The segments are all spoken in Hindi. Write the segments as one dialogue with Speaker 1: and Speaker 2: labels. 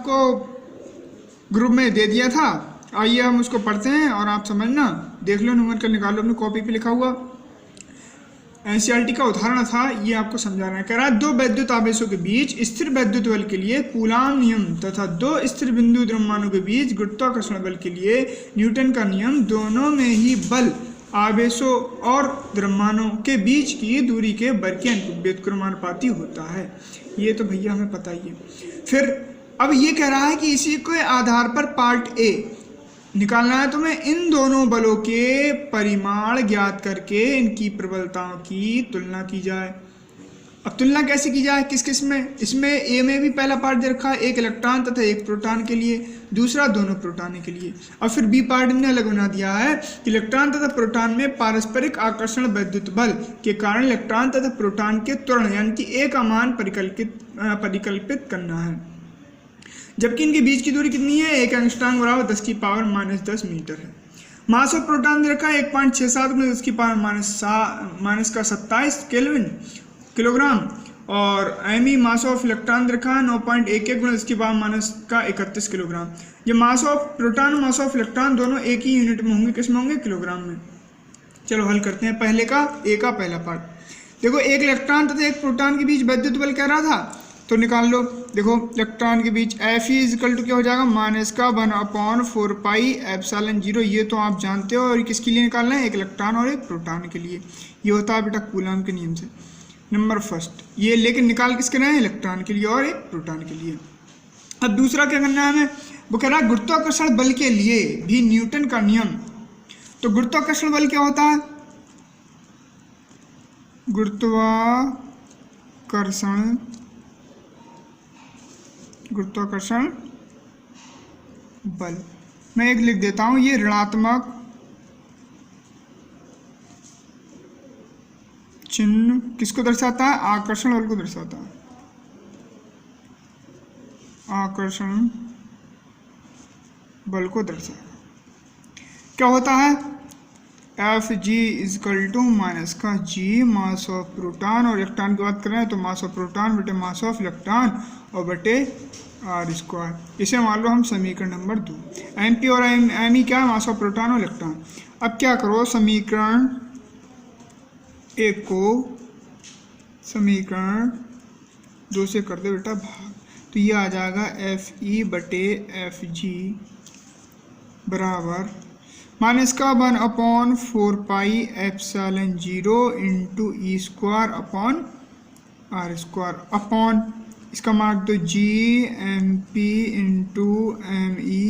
Speaker 1: आपको ग्रुप में दे दिया था। आइए हम उसको पढ़ते हैं और आप समझना, देख लो, न्यूमेरिकल निकालो अपनी कॉपी पे लिखा हुआ। एनसीईआरटी का उदाहरण था, ये आपको समझा रहा है। कह रहा है दो वैद्युत आवेशों के बीच स्थिर वैद्युत बल के लिए कूलाम नियम तथा दो स्थिर बिंदु द्रव्यमानों के बीच गुरुत्वाकर्षण बल के लिए न्यूटन का नियम, दोनों में ही बल आवेशों और द्रव्यमानों के बीच की दूरी के वर्ग के व्युत्क्रमानुपाती होता है। ये तो भैया हमें पता ही है। फिर अब ये कह रहा है कि इसी के आधार पर पार्ट ए निकालना है तुम्हें, इन दोनों बलों के परिमाण ज्ञात करके इनकी प्रबलताओं की तुलना की जाए। अब तुलना कैसे की जाए, किस किस में? इसमें ए में भी पहला पार्ट दे रखा है, एक इलेक्ट्रॉन तथा एक प्रोटॉन के लिए, दूसरा दोनों प्रोटॉन के लिए। और फिर बी पार्ट में अलग बना दिया है, इलेक्ट्रॉन तथा प्रोटॉन में पारस्परिक आकर्षण वैद्युत बल के कारण इलेक्ट्रॉन तथा प्रोटॉन के त्वरण यानी कि ए का मान परिकल्पित करना है, जबकि इनके बीच की दूरी कितनी है, 1 एंगस्ट्रॉम बराबर 10 की पावर -10 मीटर है। मास ऑफ प्रोटॉन दे रखा है 1.67 × 10 की पावर -27 किलोग्राम, और एमी मास ऑफ इलेक्ट्रॉन दे रखा है 9.11 × 10 की पावर -31 किलोग्राम। ये मास ऑफ प्रोटॉन और मास ऑफ इलेक्ट्रॉन दोनों एक ही यूनिट में होंगे, किस में होंगे, किलोग्राम में। चलो हल करते हैं पहले का, ए का पहला पार्ट। देखो एक इलेक्ट्रॉन तथा एक प्रोटॉन के बीच वैद्युत बल कह रहा था, तो निकाल लो। देखो इलेक्ट्रॉन के बीच Fe = क्या हो जाएगा, -1/4 पाई एप्सिलॉन 0। ये तो आप जानते हो। और किसके लिए निकालना है, एक इलेक्ट्रॉन और एक प्रोटॉन के लिए। ये होता है बेटा कूलम के नियम से। नंबर फर्स्ट ये, लेकिन निकाल किसके रहे हैं, इलेक्ट्रॉन के लिए और एक प्रोटॉन के लिए। अब दूसरा क्या करना है हमें, वो कह रहा है गुरुत्वाकर्षण बल के लिए भी न्यूटन का नियम। तो गुरुत्वाकर्षण बल क्या होता है, गुरुत्वाकर्षण बल, मैं एक लिख देता हूं, ये ऋणात्मक चिन्ह किसको दर्शाता है, आकर्षण बल को दर्शाता है। आकर्षण बल को दर्शाता क्या होता है, Fg = -g mass of proton, और इलेक्ट्रॉन की बात करें तो मास ऑफ प्रोटॉन बटे मास ऑफ इलेक्ट्रॉन और बटे r²। इसे मान लो हम समीकरण नंबर 2। Mp और Me क्या है, मास ऑफ प्रोटॉन और इलेक्ट्रॉन। अब क्या करो, समीकरण 1 को समीकरण 2 से कर दे बेटा भाग, तो ये आ जाएगा Fe बटे Fg बराबर -1/4 pi epsilon 0 × E² r² upon, इसका मार्क दो, Gmp × Me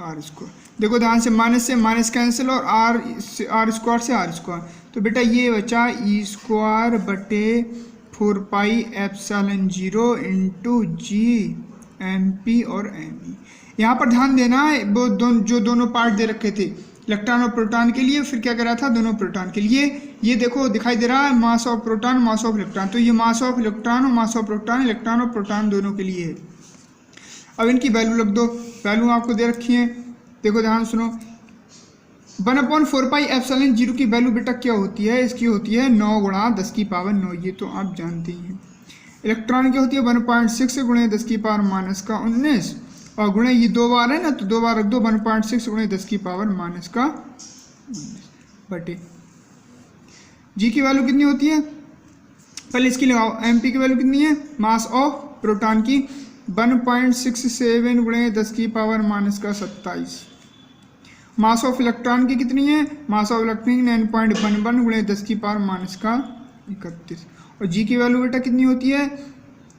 Speaker 1: r²। देखो ध्यान से, माइनस से माइनस कैंसिल और r² से r², तो बेटा ये बचा E² बटे 4 पाई एप्सिलॉन 0 × Gmp और Me। यहाँ पर ध्यान देना है, वो जो दोनों पार्ट दे रखे थे इलेक्ट्रॉन और प्रोटॉन के लिए, फिर क्या करा था, दोनों प्रोटॉन के लिए। ये देखो दिखाई दे रहा है mass of proton, mass of electron, तो ये मास ऑफ इलेक्ट्रॉन और मास ऑफ प्रोटॉन, इलेक्ट्रॉन और प्रोटॉन दोनों के लिए है। अब इनकी वैल्यू रख दो, वैल्यू आपको दे रखी है, देखो ध्यान सुनो। 1/4 पाई एप्सिलॉन 0 की वैल्यू बेटा क्या होती है, इसकी होती है 9 × 10 की पावर 9, ये तो आप जानते ही हैं। इलेक्ट्रॉन की होती है 1.6 × 10 की पावर -19, और गुणे ये 2 बार है ना, तो 2 बार रख दो, 1.6 × 10 की पावर -19 बटे जी की वैल्यू कितनी होती है, पहले इसकी लगाओ। Mp की वैल्यू कितनी है, मास ऑफ प्रोटॉन की 1.67 × 10 की पावर -27। मास ऑफ इलेक्ट्रॉन की कितनी है, मास ऑफ इलेक्ट्रॉन 9.11 × 10 की पावर -31। और जी की वैल्यू बेटा कितनी होती है,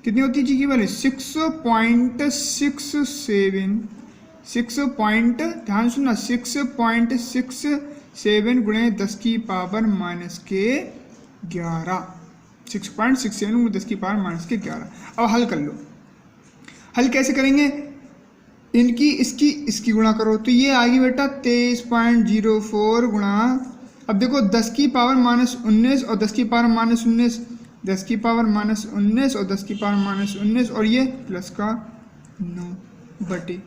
Speaker 1: कितनी होती है जी की वैल्यू, 6.67 ध्यान सुनना, 6.67 × 10 की पावर -11, 6.67 × 10 की पावर -11। अब हल कर लो। हल कैसे करेंगे, इनकी इसकी गुणा करो, तो ये आएगी बेटा 23.04 गुणा, अब देखो 10 की पावर -19 और 10 की पावर -19, 10 की पावर -19 और 10 की पावर -19, और ये प्लस का 9 बटे,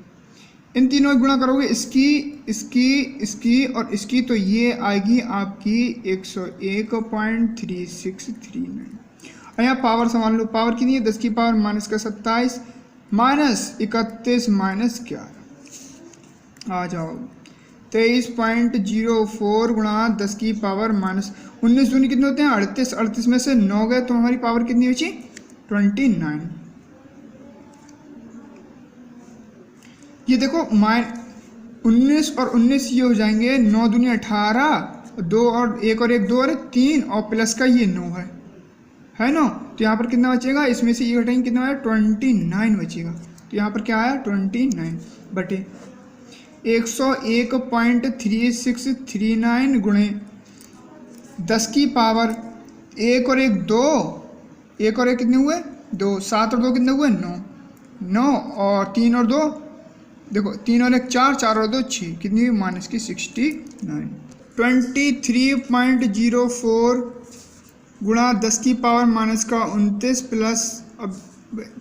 Speaker 1: इन तीनों गुणा करोगे, इसकी और इसकी, तो ये आएगी आपकी 101.3639। और यहाँ पावर संभाल लो, पावर कितनी है, 10 की पावर -27 -31 -11 आ जाओ 23.04 गुणा 10 की पावर -19 दूनी कितने होते हैं 38, 38 में से 9 गए तो हमारी पावर कितनी बची 29। ये देखो 19 और 19 ये हो जाएंगे 9 दूनी 18, 2 और 1 और 1 2 और 3 और प्लस का ये 9 है ना। तो यहाँ पर कितना बचेगा, इसमें से ये घटाएंगे कितना आया 29 बचेगा। तो यहाँ पर क्या आया 29 बटे 101.3639 गुणे 10 की पावर 1 और 1 2, 1 और 1 कितने हुए 2, 7 और 2 कितने हुए 9, 9 और 3 और 2 देखो 3 और 1 4, 4 और 2 6, कितनी हुई -69। 23.04 गुणा 10 की पावर -29 प्लस, अब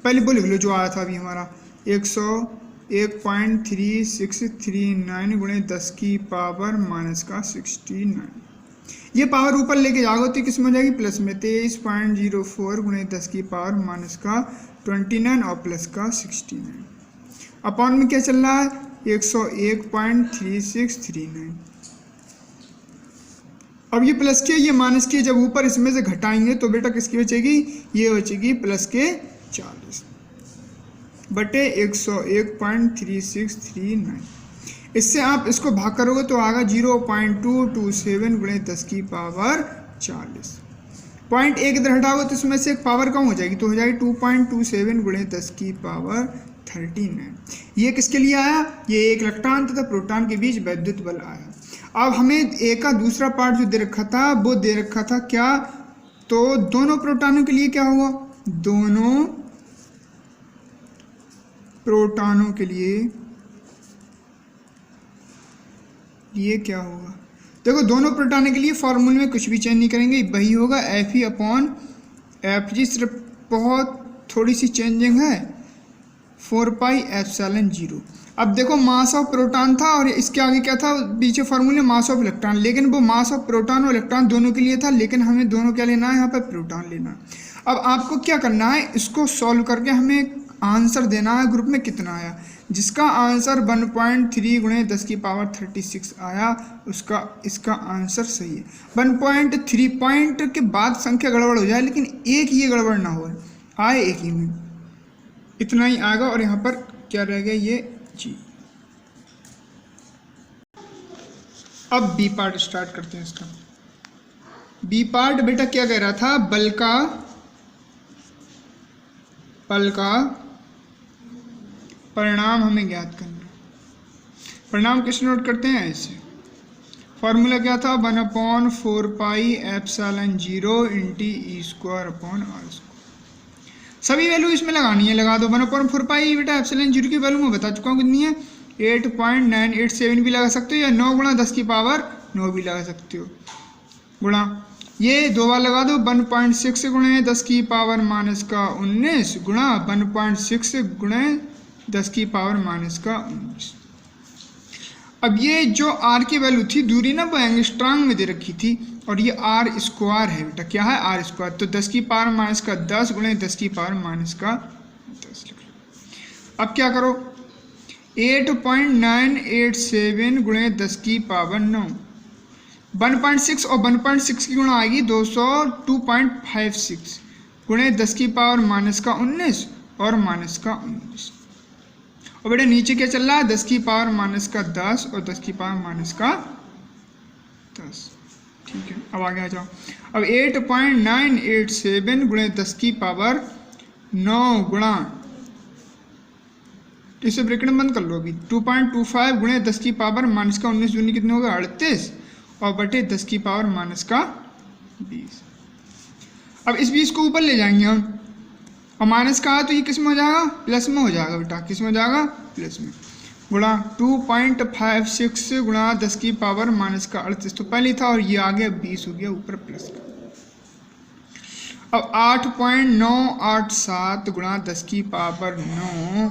Speaker 1: पहले वो लिख लो जो आया था अभी हमारा 101.3639 गुणे 10 की पावर -69। ये पावर ऊपर लेके जाओगे तो किस में हो जाएगी प्लस में 23.04 गुणे 10 की पावर -29 और प्लस का 69 अपॉन में क्या चल रहा है 101.3639। अब ये प्लस के ये माइनस के जब ऊपर इसमें से घटाएंगे तो बेटा किसकी बचेगी, ये बचेगी प्लस के 40 बटे 101.3639। इससे आप इसको भाग करोगे तो आएगा 0.227 गुणे 10 की पावर 40। पॉइंट एक इधर हटाओगे तो इसमें से एक पावर कम हो जाएगी तो हो जाएगी 2.27 गुणे 10 की पावर 39। ये किसके लिए आया, ये एक इलेक्ट्रॉन तथा प्रोटॉन के बीच वैद्युत बल आया। अब हमें एक का दूसरा पार्ट जो दे रखा था वो दे रखा था क्या, तो दोनों प्रोटॉनों के लिए क्या हुआ, दोनों प्रोटॉनों के लिए ये क्या होगा, देखो दोनों प्रोटॉनों के लिए फॉर्मूले में कुछ भी चेंज नहीं करेंगे, वही होगा Fe/Fg, सिर्फ बहुत थोड़ी सी चेंजिंग है 4πε0। अब देखो मास ऑफ प्रोटॉन था और इसके आगे क्या था पीछे फॉर्मूले मास ऑफ इलेक्ट्रॉन, लेकिन वो मास ऑफ प्रोटॉन और इलेक्ट्रॉन दोनों के लिए था, लेकिन हमें दोनों क्या लेना है यहाँ पर प्रोटॉन लेना है। अब आपको क्या करना है, इसको सॉल्व करके हमें आंसर देना है ग्रुप में कितना आया, जिसका आंसर 1.3 गुणे 10 की पावर 36 आया उसका इसका आंसर सही है। 1.3 पॉइंट के बाद संख्या गड़बड़ हो जाए लेकिन एक ये गड़बड़ ना हो, आए एक ही में इतना ही आएगा। और यहाँ पर क्या रह गया ये जी। अब बी पार्ट स्टार्ट करते हैं इसका। बी पार्ट बेटा क्या कह रहा था, बल का परिणाम हमें ज्ञात करना। परिणाम कैसे नोट करते हैं, ऐसे फॉर्मूला क्या था 1/4πε0 × E²/R²। सभी वैल्यू इसमें लगानी है, लगा दो 1/4π बेटा ε0 की वैल्यू मैं बता चुका हूँ कितनी है 8.987 भी लगा सकते हो, या 9 गुणा 10 की पावर 9 भी लगा सकते हो, गुणा ये दो बार लगा दो 1.6 गुणे 10 की पावर -19 गुणा 1.6 गुणे 10 की पावर -19। अब ये जो r की वैल्यू थी दूरी ना वो एंगस्ट्रॉम में दे रखी थी और ये r² है बेटा, क्या है r², तो 10 की पावर -10 गुणे 10 की पावर -10 लिख लो। अब क्या करो 8.987 गुणे 10 की पावर 9, 1.6 और 1.6 की गुणा आएगी 202.56 गुणे 10 की पावर -19 और -19। और बेटा नीचे क्या चल रहा है 10 की पावर -10 और 10 की पावर -10। ठीक है, अब आगे आ जाओ। अब 8.987 गुणे 10 की पावर 9 गुणा, इसे ब्रैकेट बंद कर लो अभी, 2.25 गुणे 10 की पावर -19 दूनी कितने होगा 38 और बटे 10 की पावर -20। अब इस 20 को ऊपर ले जाएंगे हम, और माइनस का है तो ये किस में हो जाएगा, प्लस में हो जाएगा बेटा, किस में हो जाएगा प्लस में, गुणा 2.56 गुणा 10 की पावर -38 तो पहले था और ये आ गया 20 हो गया ऊपर प्लस का। अब 8.987 गुणा 10 की पावर 9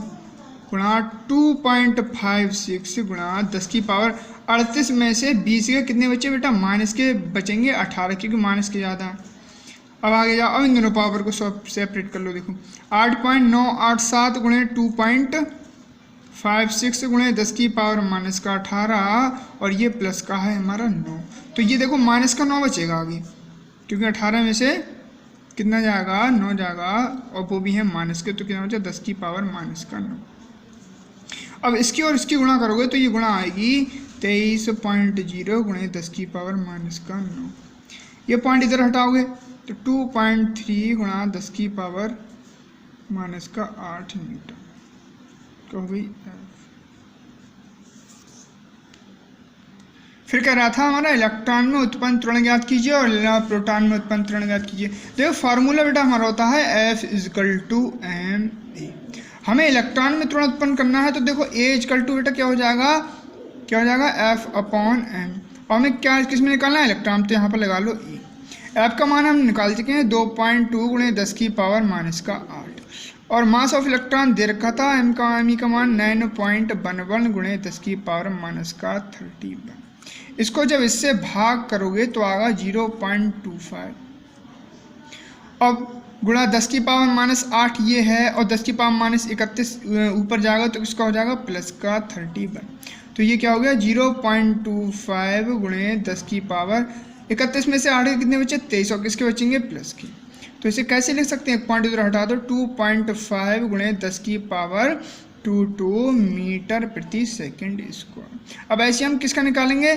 Speaker 1: गुणा 2.56 गुणा 10 की पावर 38 में से 20 के कितने बचे बेटा, माइनस के बचेंगे 18 क्योंकि माइनस के ज़्यादा। अब आगे जाओ, अब इन दोनों पावर को सेपरेट कर लो। देखो 8.987 गुणे 2.56 गुणे 10 की पावर माइनस का 18 और ये प्लस का है हमारा 9। तो ये देखो माइनस का 9 बचेगा आगे, क्योंकि 18 में से कितना जाएगा, 9 जाएगा, और वो भी है माइनस के, तो कितना बचा 10 की पावर माइनस का 9। अब इसकी और इसकी गुणा करोगे तो ये गुणा आएगी 23.0 गुणे 10 की पावर माइनस का 9। ये पॉइंट इधर हटाओगे तो 2.3 गुणा 10 की पावर माइनस का 8 न्यूटन तो हो गई। फिर कह रहा था हमारा इलेक्ट्रॉन में उत्पन्न त्वरण ज्ञात कीजिए और प्रोटॉन में उत्पन्न त्वरण ज्ञात कीजिए। देखो फार्मूला बेटा हमारा होता है F=ma। हमें इलेक्ट्रॉन में त्वरण उत्पन्न करना है तो देखो A= बेटा क्या हो जाएगा, F/m। और हमें क्या किस में निकालना है, इलेक्ट्रॉन, तो यहाँ पर लगा लो E। F का मान हम निकाल चुके हैं 2.2 गुणे 10 की पावर माइनस का 8 और मास ऑफ इलेक्ट्रॉन दे रखा था M का मान 9.11 गुणे 10 की पावर माइनस का 31। इसको जब इससे भाग करोगे तो आएगा 0.25। अब गुणा 10 की पावर माइनस 8 ये है और 10 की पावर माइनस 31 ऊपर जाएगा तो इसका हो जाएगा प्लस का 31। तो ये क्या हो गया 0.25 गुणे 10 की पावर 31 में से 8 के कितने बचे 23 और किसके बचेंगे प्लस के। तो इसे कैसे लिख सकते हैं, एक पॉइंट इधर हटा दो, 2.5 गुणे 10 की पावर 22 मीटर प्रति सेकंड स्क्वायर। अब ऐसे हम किसका निकालेंगे,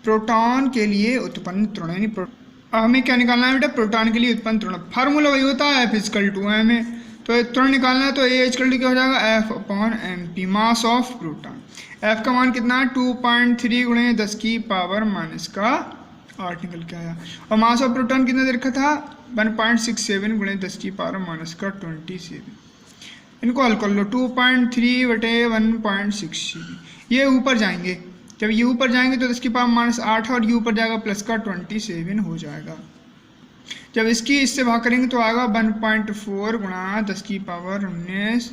Speaker 1: प्रोटॉन के लिए उत्पन्न त्वरण, यानी अब हमें क्या निकालना है बेटा, प्रोटॉन के लिए उत्पन्न त्वरण। फार्मूला वही होता है F=ma। तो त्वरण निकालना है तो A= क्या हो जाएगा F/mp, mass of proton. F का मान कितना है 2.3 गुणे 10 की पावर माइनस का 8 निकल के आया। और मास ऑफ प्रोटॉन कितना दे रखा था 1.67 गुणे 10 की पावर माइनस का 27। इनको हल कर लो, 2.3/1.67 ये ऊपर जाएंगे, जब ये ऊपर जाएंगे तो 10 की पावर माइनस 8 और ये ऊपर जाएगा प्लस का 27 हो जाएगा। जब इसकी इससे भाग करेंगे तो आएगा 1.4 गुणा 10 की पावर 19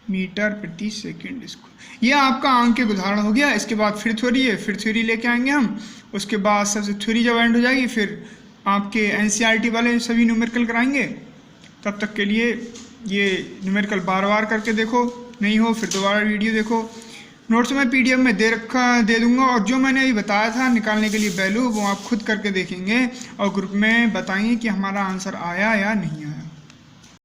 Speaker 1: मीटर प्रति सेकंड। इसको ये आपका आंकिक उदाहरण हो गया। इसके बाद फिर थ्योरी है, फिर थ्योरी लेके आएंगे हम। उसके बाद सबसे थ्योरी जब एंड हो जाएगी फिर आपके NCERT वाले सभी न्यूमेरिकल कराएंगे। तब तक के लिए ये न्यूमेरिकल बार बार करके देखो, नहीं हो फिर दोबारा वीडियो देखो। नोट्स में PDF में दे दूंगा और जो मैंने अभी बताया था निकालने के लिए वैल्यू वो आप खुद करके देखेंगे और ग्रुप में बताएंगे कि हमारा आंसर आया या नहीं आया।